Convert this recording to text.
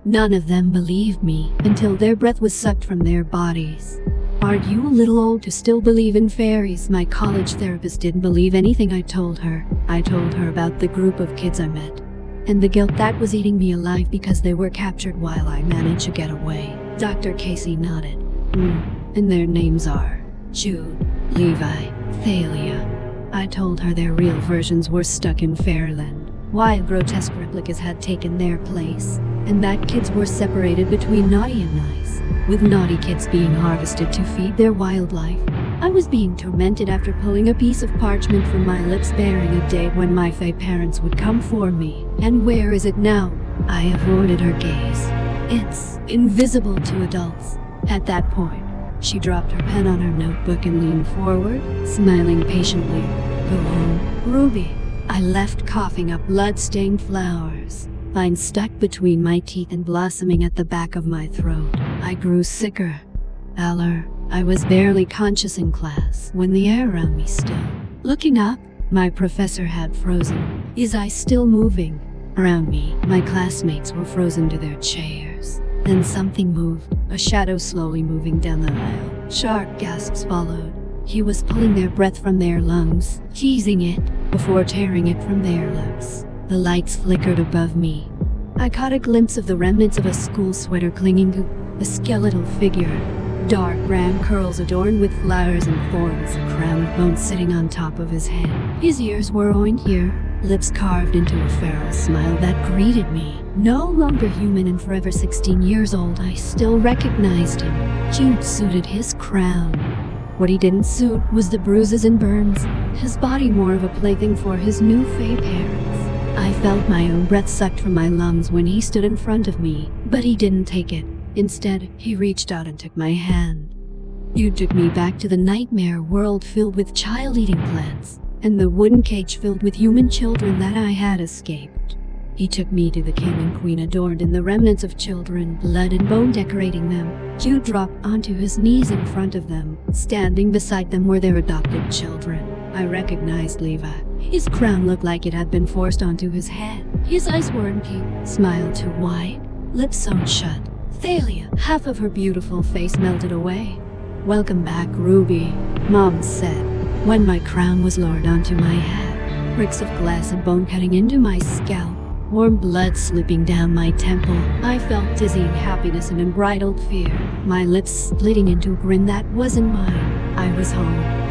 None of them believed me until their breath was sucked from their bodies. Aren't you a little old to still believe in fairies? My college therapist didn't believe anything I told her. I told her about the group of kids I met, and the guilt that was eating me alive because they were captured while I managed to get away. Dr. Casey nodded. And their names are Jude, Levi, Thalia. I told her their real versions were stuck in Fairyland, while grotesque replicas had taken their place, and that kids were separated between naughty and nice, with naughty kids being harvested to feed their wildlife. I was being tormented after pulling a piece of parchment from my lips bearing a date when my fae parents would come for me. And where is it now? I avoided her gaze. It's invisible to adults. At that point, she dropped her pen on her notebook and leaned forward, smiling patiently. Go home, Ruby. I left coughing up blood-stained flowers, vines stuck between my teeth and blossoming at the back of my throat. I grew sicker. I was barely conscious in class when the air around me stilled. Looking up, my professor had frozen, his eyes still moving. Around me, my classmates were frozen to their chairs. Then something moved, a shadow slowly moving down the aisle. Sharp gasps followed. He was pulling their breath from their lungs, teasing it, before tearing it from their lips. The lights flickered above me. I caught a glimpse of the remnants of a school sweater clinging to a skeletal figure. Dark brown curls adorned with flowers and thorns, a crown of bones sitting on top of his head. His ears were on here, lips carved into a feral smile that greeted me. No longer human and forever 16 years old, I still recognized him. Jude suited his crown. What he didn't suit was the bruises and burns, his body more of a plaything for his new fae parents. I felt my own breath sucked from my lungs when he stood in front of me, but he didn't take it. Instead, he reached out and took my hand. You took me back to the nightmare world filled with child-eating plants, and the wooden cage filled with human children that I had escaped. He took me to the king and queen adorned in the remnants of children, blood and bone decorating them. Jude dropped onto his knees in front of them. Standing beside them were their adopted children. I recognized Levi. His crown looked like it had been forced onto his head. His eyes were empty, smile too wide, lips sewn shut. Thalia, half of her beautiful face melted away. Welcome back, Ruby, Mom said, when my crown was lowered onto my head. Bricks of glass and bone cutting into my scalp, warm blood slipping down my temple. I felt dizzying happiness and unbridled fear, my lips splitting into a grin that wasn't mine. I was home.